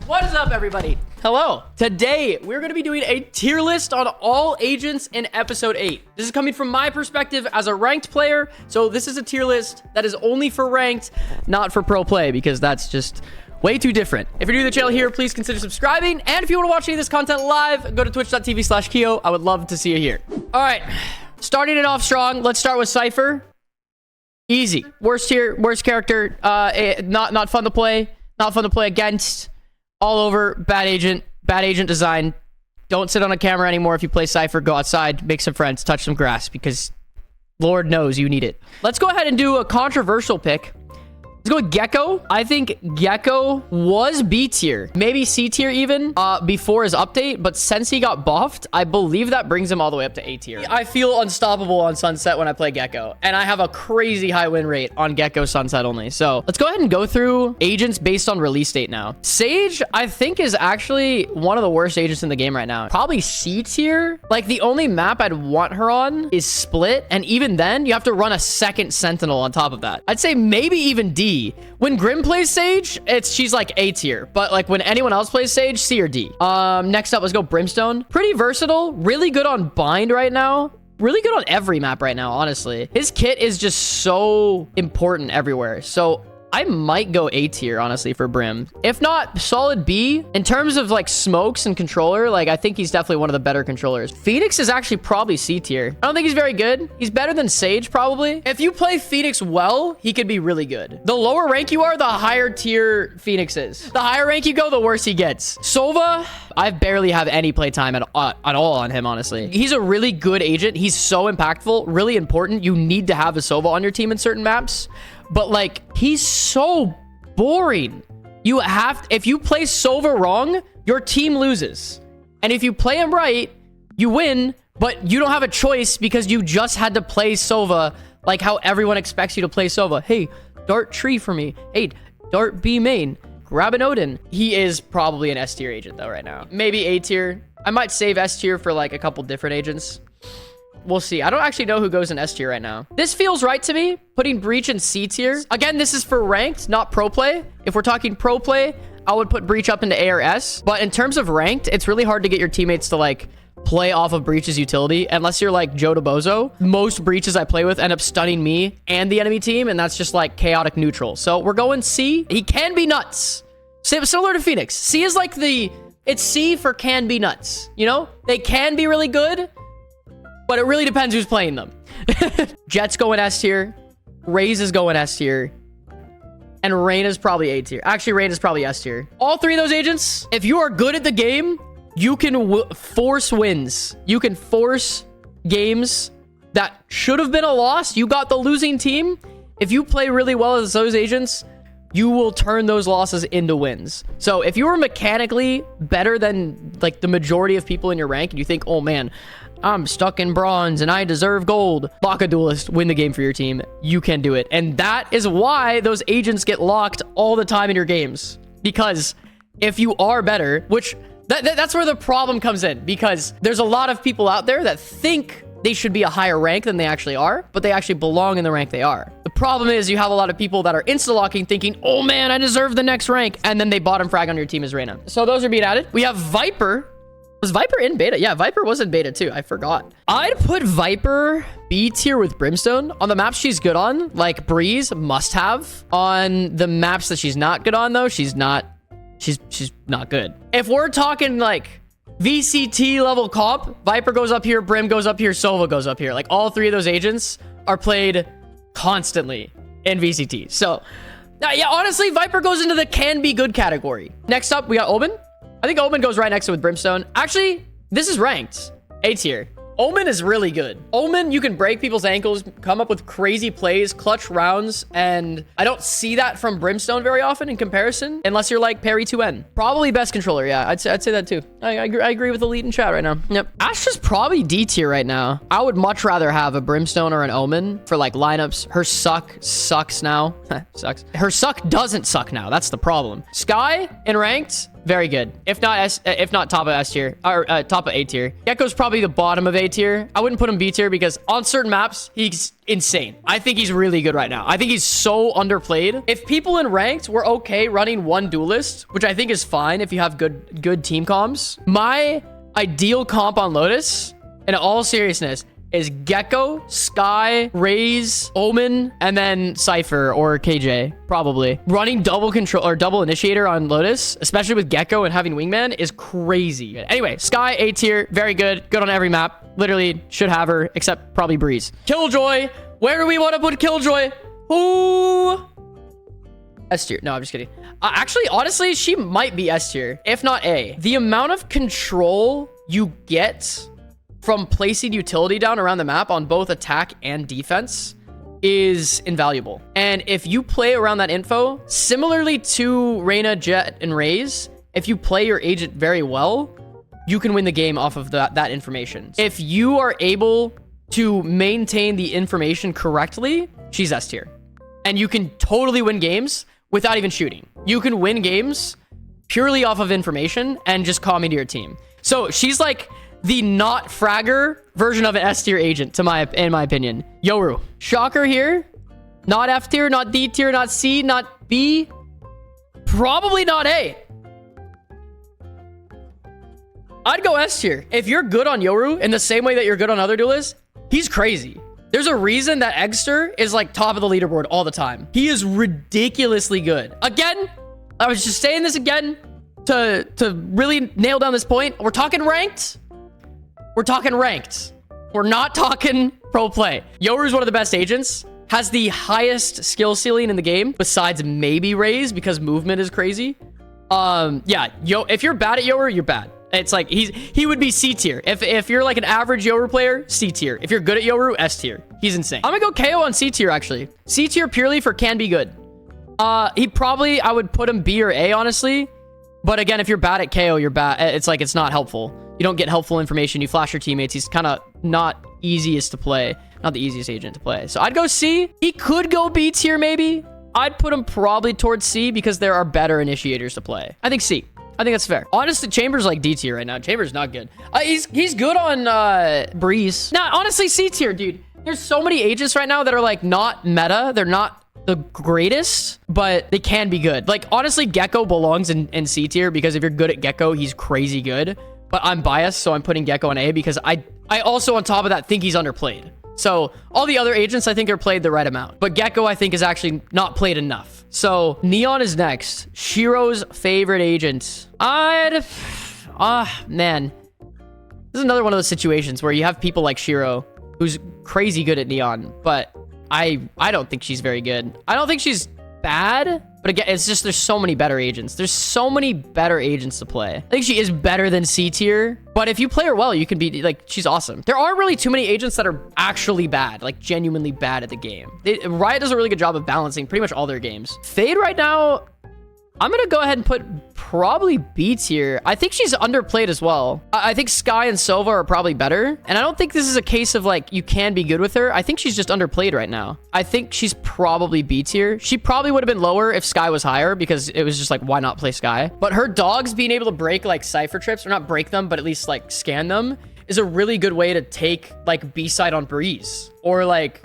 What is up, everybody? Hello. Today, we're going to be doing a tier list on all agents in episode 8. This is coming from my perspective as a ranked player. So this is a tier list that is only for ranked, not for pro play, because that's just way too different. If you're new to the channel here, please consider subscribing. And if you want to watch any of this content live, go to twitch.tv/Keeoh. I would love to see you here. All right. Starting it off strong. Let's start with Cypher. Easy. Worst tier, worst character. Not fun to play. Not fun to play against. All over, bad agent design. Don't sit on a camera anymore if you play Cypher. Go outside, make some friends, touch some grass, because Lord knows you need it. Let's go ahead and do a controversial pick. Let's go with Gekko. I think Gekko was B tier, maybe C tier even, before his update, but since he got buffed, I believe that brings him all the way up to A tier. I feel unstoppable on Sunset when I play Gekko, and I have a crazy high win rate on Gekko Sunset only. So let's go ahead and go through agents based on release date now. Sage, I think, is actually one of the worst agents in the game right now. Probably C tier. Like, the only map I'd want her on is Split, and even then, you have to run a second Sentinel on top of that. I'd say maybe even D. When Grim plays Sage, she's like A tier, but like when anyone else plays Sage, C or D. Next up, let's go Brimstone. Pretty versatile, really good on Bind right now. Really good on every map right now, honestly. His kit is just so important everywhere. So I might go A tier, honestly, for Brim. If not, solid B. In terms of, like, smokes and controller, like, I think he's definitely one of the better controllers. Phoenix is actually probably C tier. I don't think he's very good. He's better than Sage, probably. If you play Phoenix well, he could be really good. The lower rank you are, the higher tier Phoenix is. The higher rank you go, the worse he gets. Sova, I barely have any playtime at all on him, honestly. He's a really good agent. He's so impactful, really important. You need to have a Sova on your team in certain maps. But, like, he's so boring. If you play Sova wrong, your team loses. And if you play him right, you win, but you don't have a choice because you just had to play Sova like how everyone expects you to play Sova. Hey, dart tree for me. Hey, dart B main. Grab an Odin. He is probably an S tier agent, though, right now. Maybe A tier. I might save S tier for, like, a couple different agents. We'll see. I don't actually know who goes in S tier right now. This feels right to me, putting Breach in C tier. Again, this is for ranked, not pro play. If we're talking pro play, I would put Breach up into A or S. But in terms of ranked, it's really hard to get your teammates to, like, play off of Breach's utility, unless you're like Joe DeBozo. Most Breaches I play with end up stunning me and the enemy team, and that's just, like, chaotic neutral. So we're going C. He can be nuts. Similar to Phoenix. C is like it's C for can be nuts. You know? They can be really good, but it really depends who's playing them. Jett's going S tier. Raze is going S tier. And Reyna's probably A tier. Actually, Reyna's probably S tier. All three of those agents, if you are good at the game, you can force wins. You can force games that should have been a loss. You got the losing team. If you play really well as those agents, you will turn those losses into wins. So if you are mechanically better than, like, the majority of people in your rank, and you think, oh man, I'm stuck in bronze and I deserve gold, lock a duelist, win the game for your team. You can do it. And that is why those agents get locked all the time in your games. Because if you are better, which that's where the problem comes in, because there's a lot of people out there that think they should be a higher rank than they actually are, but they actually belong in the rank they are. The problem is you have a lot of people that are insta-locking thinking, oh man, I deserve the next rank. And then they bottom frag on your team as Reyna. So those are being added. We have Viper. Was Viper in beta? Yeah, Viper was in beta too. I forgot. I'd put Viper B tier with Brimstone. On the maps she's good on, like Breeze, must have. On the maps that she's not good on, though, she's not good. If we're talking like VCT level comp, Viper goes up here, Brim goes up here, Sova goes up here. Like, all three of those agents are played constantly in VCT. So yeah, honestly, Viper goes into the can be good category. Next up, we got Omen. I think Omen goes right next to with Brimstone. Actually, this is ranked. A tier. Omen is really good. Omen, you can break people's ankles, come up with crazy plays, clutch rounds, and I don't see that from Brimstone very often in comparison, unless you're like Parry 2N. Probably best controller, yeah. I'd say that too. I agree with Elite in chat right now. Yep. Astra's probably D tier right now. I would much rather have a Brimstone or an Omen for, like, lineups. Her sucks now. Sucks. Her suck doesn't suck now. That's the problem. Skye in ranked, very good. If not top of S tier or top of A tier. Gekko's probably the bottom of A tier. I wouldn't put him B tier because on certain maps, he's insane. I think he's really good right now. I think he's so underplayed. If people in ranked were okay running one duelist, which I think is fine if you have good team comms, my ideal comp on Lotus, in all seriousness, is Gekko, Skye, Raze, Omen, and then Cypher or KJ, probably. Running double control or double initiator on Lotus, especially with Gekko and having Wingman, is crazy. Anyway, Skye, A tier, very good. Good on every map. Literally should have her, except probably Breeze. Killjoy, where do we want to put Killjoy? Who? S tier. No, I'm just kidding. Actually, honestly, she might be S tier, if not A. The amount of control you get from placing utility down around the map on both attack and defense is invaluable. And if you play around that info, similarly to Reyna, Jett, and Raze, if you play your agent very well, you can win the game off of that information. If you are able to maintain the information correctly, she's S tier. And you can totally win games without even shooting. You can win games purely off of information and just calming to your team. So she's like the not fragger version of an S tier agent, in my opinion. Yoru. Shocker here. Not F tier, not D tier, not C, not B. Probably not A. I'd go S tier. If you're good on Yoru in the same way that you're good on other duelists, he's crazy. There's a reason that Eggster is like top of the leaderboard all the time. He is ridiculously good. Again, I was just saying this again to really nail down this point. We're talking ranked. We're talking ranked. We're not talking pro play. Yoru is one of the best agents. Has the highest skill ceiling in the game, besides maybe Raze, because movement is crazy. Yeah, if you're bad at Yoru, you're bad. It's like he would be C tier. If you're like an average Yoru player, C tier. If you're good at Yoru, S tier. He's insane. I'm gonna go Keeoh on C tier, actually. C tier purely for can be good. I would put him B or A, honestly. But again, if you're bad at Keeoh, you're bad. It's like, it's not helpful. You don't get helpful information. You flash your teammates. He's kind of not easiest to play. Not the easiest agent to play. So I'd go C. He could go B tier, maybe. I'd put him probably towards C because there are better initiators to play. I think C. I think that's fair. Honestly, Chamber's like D tier right now. Chamber's not good. He's good on Breeze. Now, honestly, C tier, dude. There's so many agents right now that are like not meta. They're not the greatest, but they can be good. Like, honestly, Gekko belongs in C tier because if you're good at Gekko, he's crazy good. But I'm biased, so I'm putting Gekko in A because I also, on top of that, think he's underplayed. So all the other agents, I think, are played the right amount. But Gekko, I think, is actually not played enough. So Neon is next. Shiro's favorite agent. Man. This is another one of those situations where you have people like Shiro, who's crazy good at Neon, but I don't think she's very good. I don't think she's bad, but again, it's just there's so many better agents. There's so many better agents to play. I think she is better than C tier, but if you play her well, you can be like, she's awesome. There aren't really too many agents that are actually bad, like genuinely bad at the game. Riot does a really good job of balancing pretty much all their games. Fade right now, I'm gonna go ahead and put probably B tier. I think she's underplayed as well. I think Skye and Sova are probably better. And I don't think this is a case of like, you can be good with her. I think she's just underplayed right now. I think she's probably B tier. She probably would have been lower if Skye was higher because it was just like, why not play Skye? But her dogs being able to break like Cypher trips, or not break them, but at least like scan them, is a really good way to take like B side on Breeze or like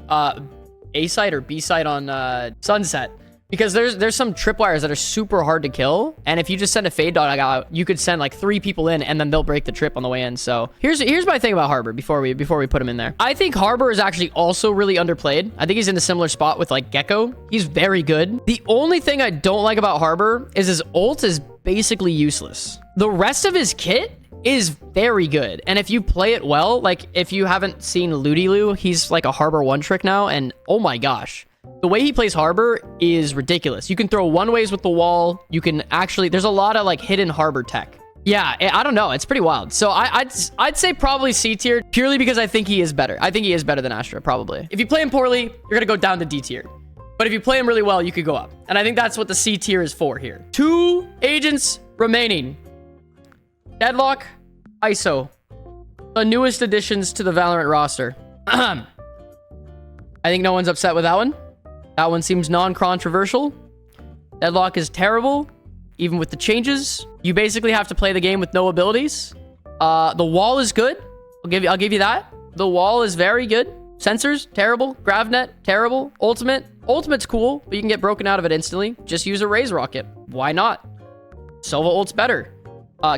A side or B side on Sunset. Because there's some tripwires that are super hard to kill. And if you just send a fade dog out, you could send like 3 people in and then they'll break the trip on the way in. So here's my thing about Harbour before we put him in there. I think Harbour is actually also really underplayed. I think he's in a similar spot with like Gekko. He's very good. The only thing I don't like about Harbour is his ult is basically useless. The rest of his kit is very good. And if you play it well, like if you haven't seen Looty-Loo, he's like a Harbour one trick now. And oh my gosh. The way he plays Harbour is ridiculous. You can throw one ways with the wall. You can actually, there's a lot of like hidden Harbour tech. Yeah, I don't know. It's pretty wild. So I'd say probably C tier purely because I think he is better. I think he is better than Astra, probably. If you play him poorly, you're going to go down to D tier. But if you play him really well, you could go up. And I think that's what the C tier is for here. 2 agents remaining. Deadlock, ISO. The newest additions to the Valorant roster. I think no one's upset with that one. That one seems non-controversial. Deadlock is terrible. even with the changes. You basically have to play the game with no abilities. The wall is good. I'll give you that. The wall is very good. Sensors, terrible. Gravnet, terrible. Ultimate's cool, but you can get broken out of it instantly. Just use a Raze rocket. Why not? Sova ult's better.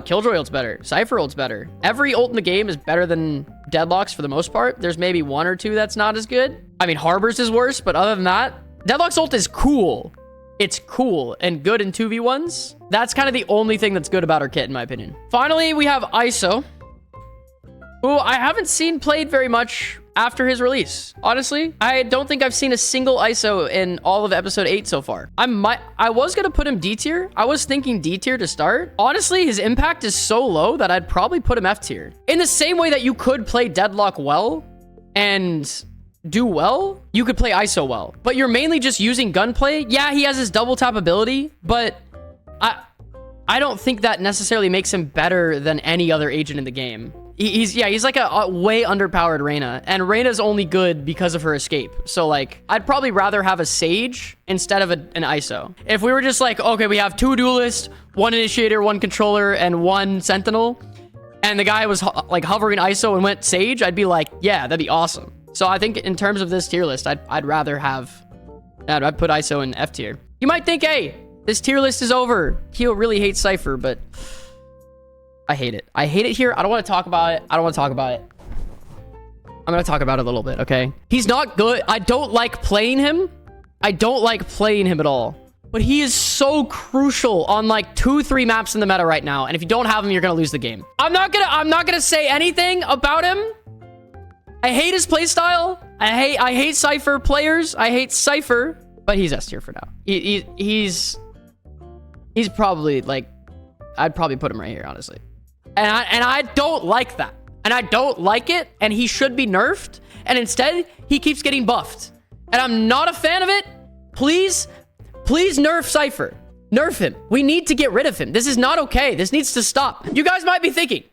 Killjoy ult's better. Cypher ult's better. Every ult in the game is better than Deadlock's for the most part. There's maybe one or two that's not as good. I mean, Harbour's is worse, but other than that, Deadlock's ult is cool. It's cool and good in 2v1s. That's kind of the only thing that's good about her kit, in my opinion. Finally, we have ISO, who I haven't seen played very much after his release. Honestly, I don't think I've seen a single ISO in all of episode 8 so far. I was gonna put him D tier. I was thinking D tier to start. Honestly, his impact is so low that I'd probably put him F tier. In the same way that you could play Deadlock well and do well, you could play ISO well, but you're mainly just using gunplay. Yeah, he has his double tap ability, but I don't think that necessarily makes him better than any other agent in the game. He's like a way underpowered Reyna, and Reyna's only good because of her escape. So like, I'd probably rather have a Sage instead of an ISO. If we were just like, okay, we have 2 duelists, 1 initiator, 1 controller, and 1 sentinel, and the guy was like hovering ISO and went Sage, I'd be like, yeah, that'd be awesome. So I think in terms of this tier list, I'd rather have, I'd put ISO in F tier. You might think, hey, this tier list is over. Keeoh really hates Cypher, but I hate it. I hate it here. I don't want to talk about it. I'm going to talk about it a little bit, okay? He's not good. I don't like playing him. I don't like playing him at all. But he is so crucial on like 2-3 maps in the meta right now. And if you don't have him, you're going to lose the game. I'm not going to say anything about him. I hate his playstyle. I hate Cypher players. I hate Cypher, but he's S tier for now. He's probably like, I'd probably put him right here, honestly. And I don't like that. And I don't like it. And he should be nerfed. And instead, he keeps getting buffed. And I'm not a fan of it. Please nerf Cypher. Nerf him. We need to get rid of him. This is not okay. This needs to stop. You guys might be thinking,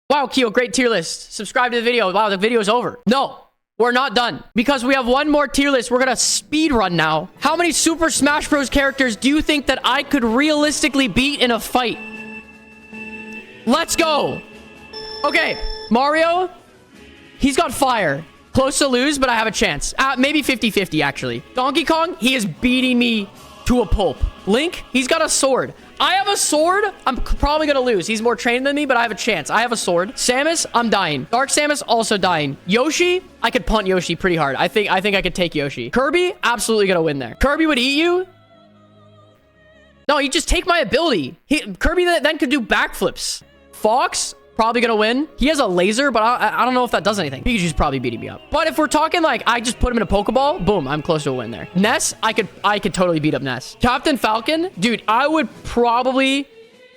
wow, Keeoh, great tier list. Subscribe to the video. Wow, the video's over. No, we're not done. Because we have one more tier list. We're going to speed run now. How many Super Smash Bros. Characters do you think that I could realistically beat in a fight? Let's go. Okay, Mario, he's got fire. Close to lose, but I have a chance. Maybe 50-50, actually. Donkey Kong, he is beating me to a pulp. Link, he's got a sword. I have a sword. I'm probably going to lose. He's more trained than me, but I have a chance. I have a sword. Samus, I'm dying. Dark Samus, also dying. Yoshi, I could punt Yoshi pretty hard. I think I could take Yoshi. Kirby, absolutely going to win there. Kirby would eat you. No, you just take my ability. Kirby then could do backflips. Fox, probably gonna win. He has a laser, but I don't know if that does anything. Pikachu's probably beating me up. But if we're talking like, I just put him in a Pokeball, boom, I'm close to a win there. Ness, I could totally beat up Ness. Captain Falcon, dude, I would probably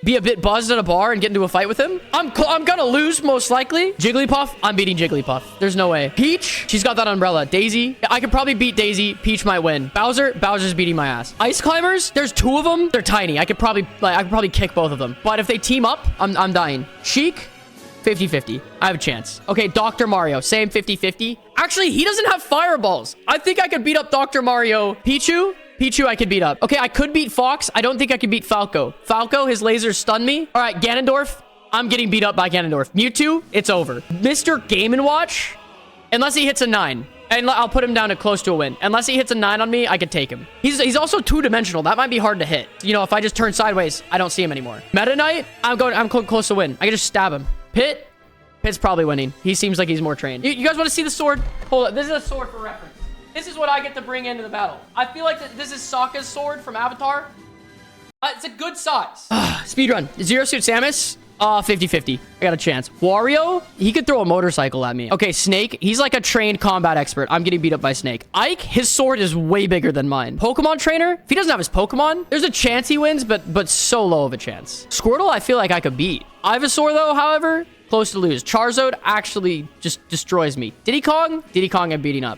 be a bit buzzed at a bar and get into a fight with him. I'm gonna lose, most likely. Jigglypuff, I'm beating Jigglypuff. There's no way. Peach, she's got that umbrella. Daisy, I could probably beat Daisy. Peach might win. Bowser's beating my ass. Ice Climbers, there's 2 of them. They're tiny. I could probably kick both of them. But if they team up, I'm dying. Sheik, 50-50. I have a chance. Okay, Dr. Mario, same 50-50. Actually, he doesn't have fireballs. I think I could beat up Dr. Mario. Pichu, I could beat up. Okay, I could beat Fox. I don't think I could beat Falco. Falco, his lasers stun me. All right, Ganondorf. I'm getting beat up by Ganondorf. Mewtwo, it's over. Mr. Game & Watch, unless he hits a 9. And I'll put him down to close to a win. Unless he hits a 9 on me, I could take him. He's also 2-dimensional. That might be hard to hit. You know, if I just turn sideways, I don't see him anymore. Meta Knight, I'm close to win. I can just stab him. Pitt's probably winning. He seems like he's more trained. You guys want to see the sword? Hold up. This is a sword for reference. This is what I get to bring into the battle. I feel like this is Sokka's sword from Avatar. It's a good size. Speedrun. Zero Suit Samus. 50-50. I got a chance. Wario, he could throw a motorcycle at me. Okay, Snake, he's like a trained combat expert. I'm getting beat up by Snake. Ike, his sword is way bigger than mine. Pokemon trainer, if he doesn't have his Pokemon, there's a chance he wins, but so low of a chance. Squirtle, I feel like I could beat. Ivysaur, though, however, close to lose. Charizard actually just destroys me. Diddy Kong, I'm beating up.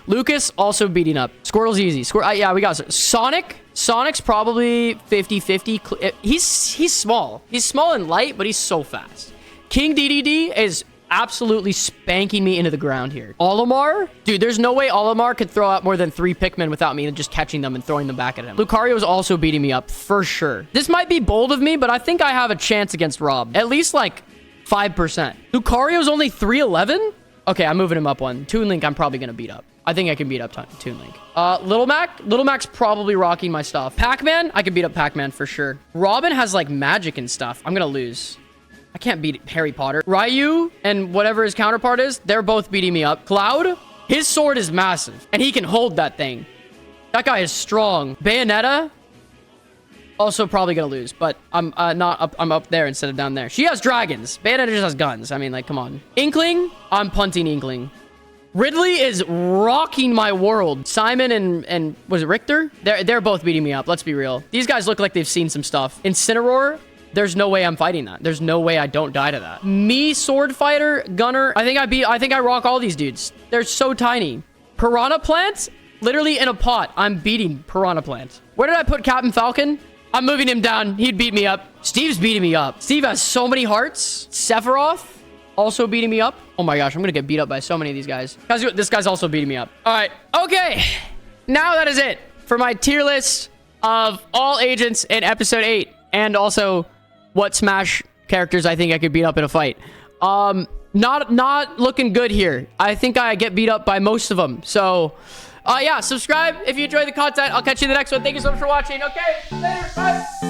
Lucas, also beating up. Squirtle's easy. Yeah, we got Sonic's probably 50-50. He's small. He's small and light, but he's so fast. King DDD is absolutely spanking me into the ground here. Olimar? Dude, there's no way Olimar could throw out more than 3 Pikmin without me just catching them and throwing them back at him. Lucario is also beating me up for sure. This might be bold of me, but I think I have a chance against Rob. At least like 5%. Lucario's only 311? Okay, I'm moving him up one. Toon Link, I'm probably going to beat up. I think I can beat up Toon Link. Little Mac? Little Mac's probably rocking my stuff. Pac-Man? I can beat up Pac-Man for sure. Robin has like magic and stuff. I'm going to lose. I can't beat Harry Potter. Ryu and whatever his counterpart is, they're both beating me up. Cloud? His sword is massive, and he can hold that thing. That guy is strong. Bayonetta? Also probably gonna lose, but I'm not up. I'm up there instead of down there. She has dragons. Bayonetta just has guns. I mean, like, come on. Inkling? I'm punting Inkling. Ridley is rocking my world. Simon and was it Richter? They're both beating me up. Let's be real. These guys look like they've seen some stuff. Incineroar? There's no way I'm fighting that. There's no way I don't die to that. Me, Sword Fighter, Gunner. I think I rock all these dudes. They're so tiny. Piranha Plant? Literally in a pot. I'm beating Piranha Plant. Where did I put Captain Falcon? I'm moving him down. He'd beat me up. Steve's beating me up. Steve has so many hearts. Sephiroth also beating me up. Oh my gosh, I'm gonna get beat up by so many of these guys. This guy's also beating me up. All right. Okay. Now that is it for my tier list of all agents in episode 8. And also what Smash characters I think I could beat up in a fight. Not looking good here. I think I get beat up by most of them. So, yeah, subscribe if you enjoy the content. I'll catch you in the next one. Thank you so much for watching. Okay, later. Bye.